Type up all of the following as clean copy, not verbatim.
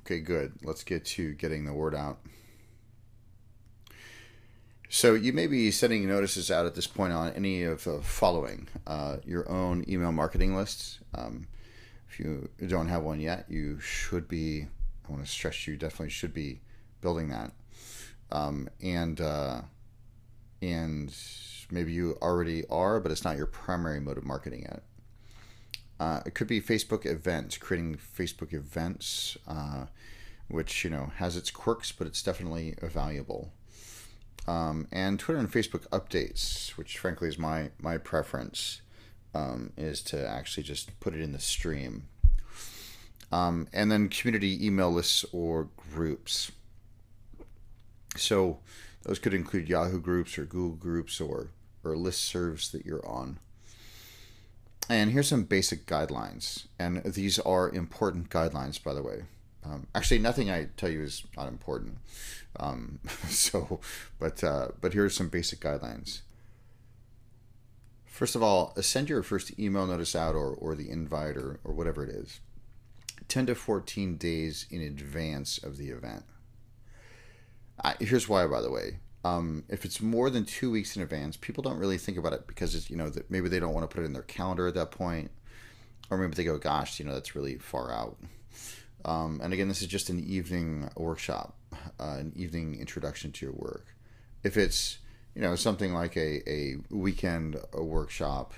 Okay, good. Let's get to getting the word out. So you may be sending notices out at this point on any of the following: your own email marketing lists. If you don't have one yet, you should be. I want to stress you definitely should be building that. And maybe you already are, but it's not your primary mode of marketing yet. It could be Facebook events, creating Facebook events, which has its quirks, but it's definitely valuable. And Twitter and Facebook updates, which frankly is my preference, is to actually just put it in the stream. And then community email lists or groups. So those could include Yahoo groups or Google groups or listservs that you're on. And here's some basic guidelines. And these are important guidelines, by the way. Actually, nothing I tell you is not important. But here are some basic guidelines. First of all, send your first email notice out or the invite or whatever it is 10 to 14 days in advance of the event. Here's why, by the way. If it's more than 2 weeks in advance, people don't really think about it because it's, that maybe they don't want to put it in their calendar at that point, or maybe they go, gosh, that's really far out. And again, this is just an evening workshop, an evening introduction to your work. If it's, something like a weekend workshop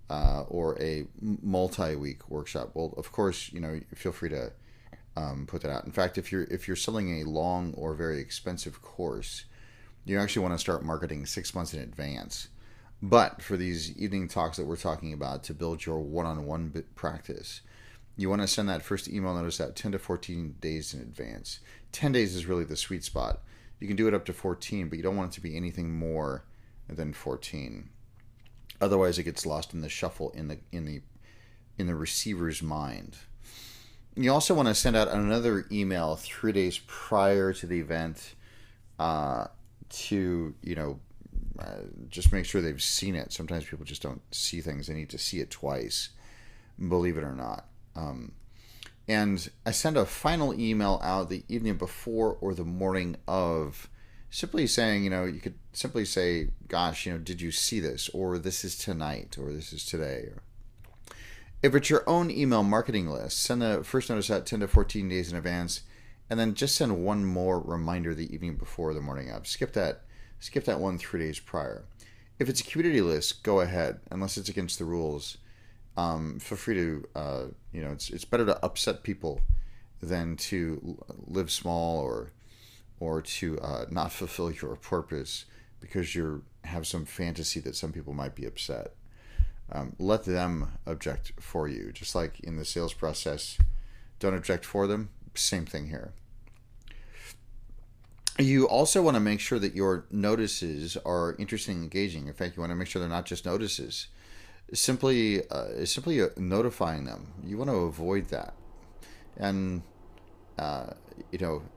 or a multi-week workshop, well, of course, feel free to put that out. In fact, if you're selling a long or very expensive course, you actually want to start marketing 6 months in advance. But for these evening talks that we're talking about to build your one-on-one practice, you want to send that first email notice out 10 to 14 days in advance. 10 days is really the sweet spot. You can do it up to 14, but you don't want it to be anything more than 14. Otherwise, it gets lost in the shuffle in the receiver's mind. You also want to send out another email 3 days prior to the event to just make sure they've seen it. Sometimes people just don't see things; they need to see it twice, believe it or not. And I send a final email out the evening before or the morning of, simply saying, you could simply say, gosh, did you see this? Or this is tonight, or this is today. If it's your own email marketing list, send the first notice out 10 to 14 days in advance, and then just send one more reminder the evening before or the morning of. Skip that 3 days prior. If it's a community list, go ahead, unless it's against the rules. Feel free to, it's better to upset people than to live small or to not fulfill your purpose because you have some fantasy that some people might be upset. Let them object for you. Just like in the sales process, don't object for them. Same thing here. You also want to make sure that your notices are interesting and engaging. In fact, you want to make sure they're not just notices. Simply notifying them. You want to avoid that. And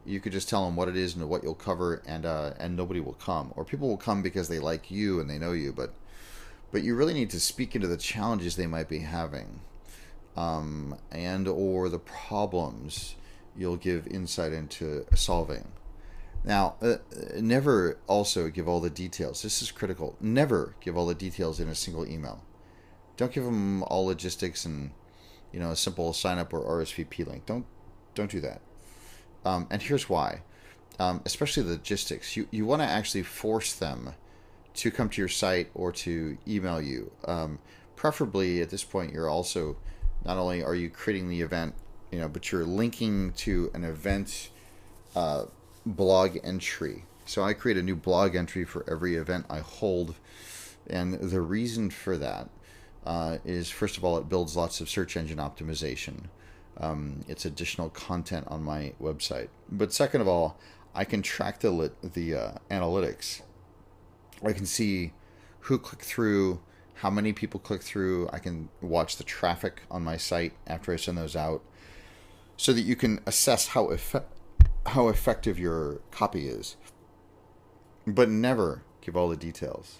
you could just tell them what it is and what you'll cover, and nobody will come, or people will come because they like you and they know you, but you really need to speak into the challenges they might be having, and or the problems you'll give insight into solving. Now, never also give all the details. This is critical. Never give all the details in a single email. Don't give them all logistics and a simple sign up or RSVP link. Don't do that. And here's why. Especially the logistics. You want to actually force them to come to your site or to email you. Preferably at this point, you're also, not only are you creating the event, but you're linking to an event blog entry. So I create a new blog entry for every event I hold. And the reason for that is, first of all, it builds lots of search engine optimization. It's additional content on my website. But second of all, I can track the analytics. I can see who clicked through, how many people click through. I can watch the traffic on my site after I send those out, so that you can assess how effective your copy is. But never give all the details.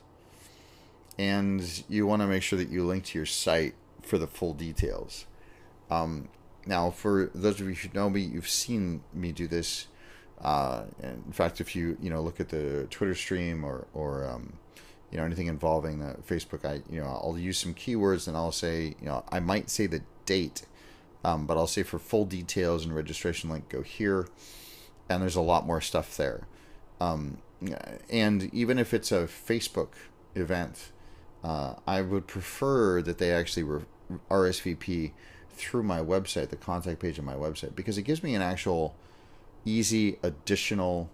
And you want to make sure that you link to your site for the full details. Now, for those of you who know me, you've seen me do this. In fact, if you look at the Twitter stream or anything involving the Facebook, I'll use some keywords and I'll say, I might say the date, but I'll say for full details and registration link, go here. And there's a lot more stuff there. Um, and even if it's a Facebook event, I would prefer that they actually RSVP through my website, the contact page of my website, because it gives me an actual easy additional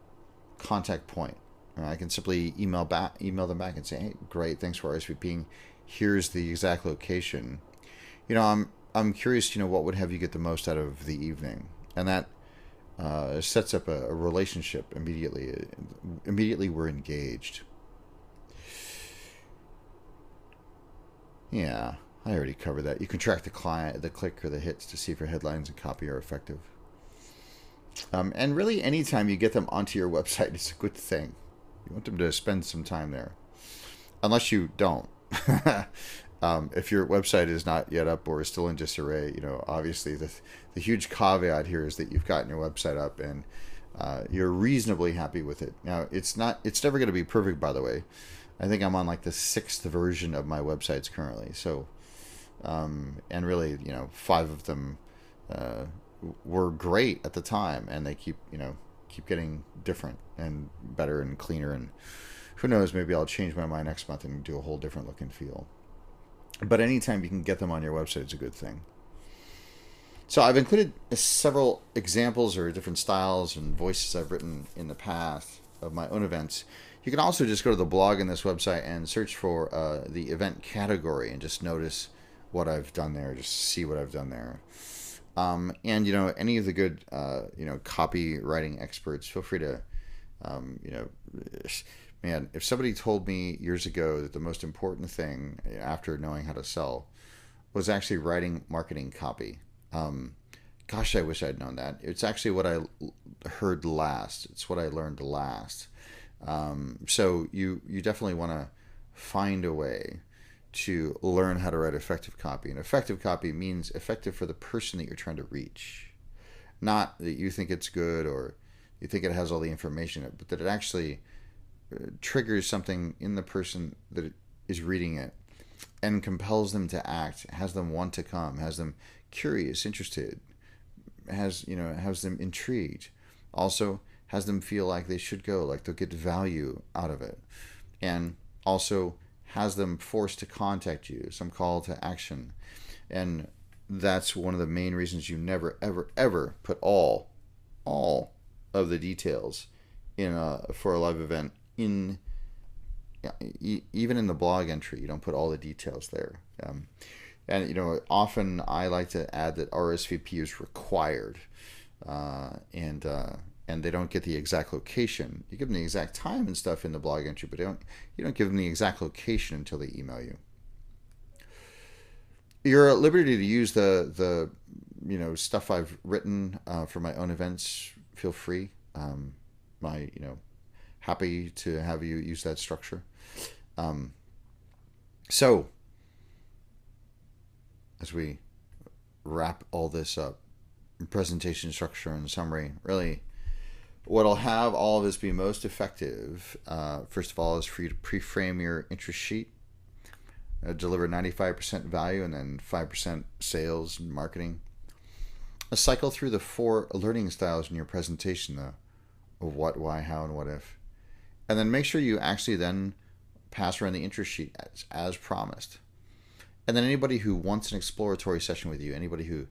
contact point. I can simply email them back and say, "Hey, great, thanks for RSVPing. Here's the exact location." I'm curious. What would have you get the most out of the evening, and that sets up a relationship immediately. Immediately, we're engaged. Yeah, I already covered that. You can track the click or the hits to see if your headlines and copy are effective. And really, anytime you get them onto your website, it's a good thing. You want them to spend some time there, unless you don't. If your website is not yet up or is still in disarray, obviously the huge caveat here is that you've gotten your website up and you're reasonably happy with it. Now, it's never going to be perfect, by the way. I think I'm on like the 6th version of my websites currently. So, and really, 5 of them were great at the time, and they keep getting different and better and cleaner. And who knows, maybe I'll change my mind next month and do a whole different look and feel. But anytime you can get them on your website, it's a good thing. So I've included several examples or different styles and voices I've written in the past of my own events. You can also just go to the blog in this website and search for the event category and just notice what I've done there, just see what I've done there. And any of the good copywriting experts, feel free to man, if somebody told me years ago that the most important thing after knowing how to sell was actually writing marketing copy, gosh, I wish I'd known that. It's actually what I heard last. It's what I learned last. So you definitely want to find a way to learn how to write effective copy. And effective copy means effective for the person that you're trying to reach. Not that you think it's good or you think it has all the information in it, but that it actually triggers something in the person that is reading it and compels them to act, has them want to come, has them curious, interested, has them intrigued, also has them feel like they should go, like they'll get value out of it, and also has them forced to contact you, some call to action. And that's one of the main reasons you never ever ever put all of the details for a live event in, even in the blog entry. You don't put all the details there. And often I like to add that RSVP is required, and they don't get the exact location. You give them the exact time and stuff in the blog entry, but you don't give them the exact location until they email you. You're at liberty to use the stuff I've written for my own events. Feel free. Happy to have you use that structure. So, as we wrap all this up, presentation structure and summary, really, what'll have all of this be most effective, first of all, is for you to pre-frame your interest sheet, deliver 95% value and then 5% sales and marketing. Cycle through the 4 learning styles in your presentation, though, of what, why, how, and what if. And then make sure you actually then pass around the interest sheet as promised. And then anybody who wants an exploratory session with you, anybody who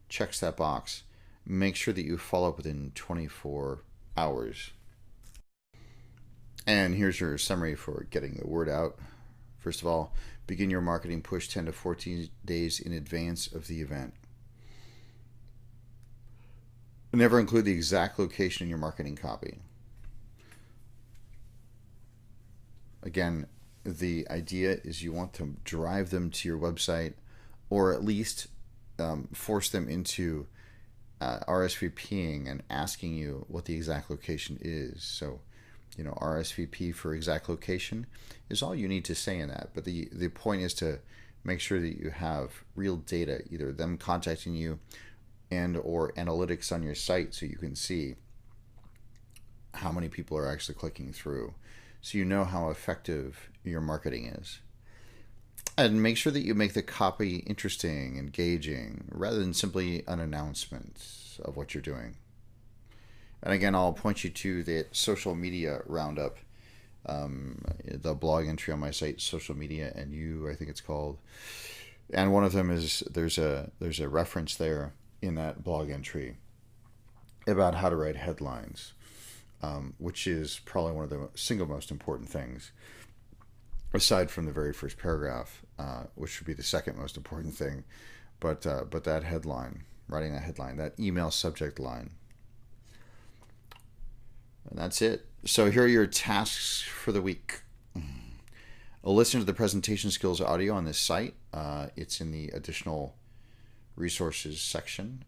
checks that box, make sure that you follow up within 24 hours. And here's your summary for getting the word out. First of all, begin your marketing push 10 to 14 days in advance of the event. Never include the exact location in your marketing copy. Again, the idea is you want to drive them to your website, or at least force them into RSVPing and asking you what the exact location is. So, RSVP for exact location is all you need to say in that. But the point is to make sure that you have real data, either them contacting you and or analytics on your site so you can see how many people are actually clicking through, so you know how effective your marketing is. And make sure that you make the copy interesting, engaging, rather than simply an announcement of what you're doing. And again, I'll point you to the social media roundup, the blog entry on my site, Social Media and You, I think it's called. And one of them is there's a reference there in that blog entry about how to write headlines, which is probably one of the single most important things, aside from the very first paragraph, which would be the second most important thing. But that headline, writing that headline, that email subject line. And that's it. So here are your tasks for the week. Listen to the presentation skills audio on this site. It's in the additional resources section.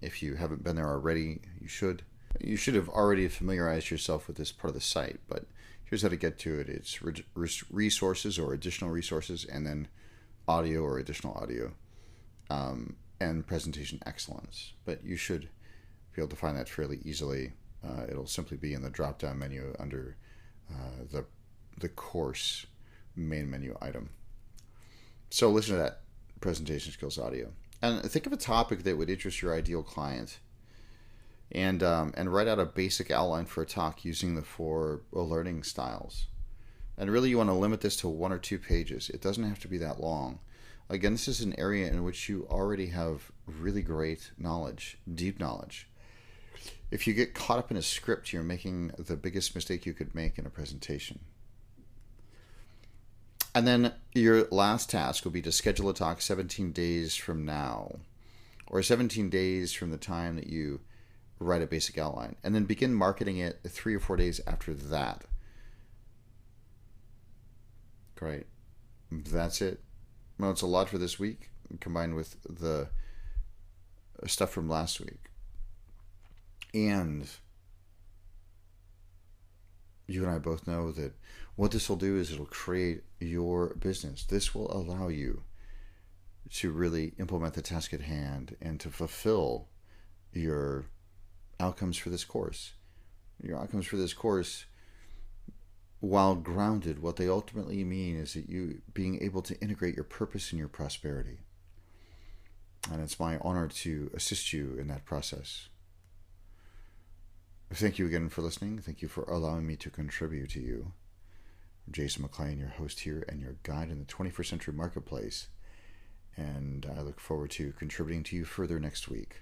If you haven't been there already, you should. You should have already familiarized yourself with this part of the site, but here's how to get to it. It's resources or additional resources, and then audio or additional audio, and presentation excellence. But you should be able to find that fairly easily. It'll simply be in the drop-down menu under the course main menu item. So listen to that presentation skills audio, and think of a topic that would interest your ideal client, and write out a basic outline for a talk using the 4 learning styles. And really, you want to limit this to 1 or 2 pages. It doesn't have to be that long. Again, this is an area in which you already have really great knowledge, deep knowledge. If you get caught up in a script, you're making the biggest mistake you could make in a presentation. And then your last task will be to schedule a talk 17 days from now, or 17 days from the time that you write a basic outline, and then begin marketing it 3 or 4 days after that. Great. That's it. Well, it's a lot for this week, combined with the stuff from last week. And you and I both know that what this will do is it'll create your business. This will allow you to really implement the task at hand and to fulfill your outcomes for this course. Your outcomes for this course, while grounded, what they ultimately mean is that you being able to integrate your purpose and your prosperity. And it's my honor to assist you in that process. Thank you again for listening. Thank you for allowing me to contribute to you. I'm Jason McClain, your host here and your guide in the 21st century marketplace. And I look forward to contributing to you further next week.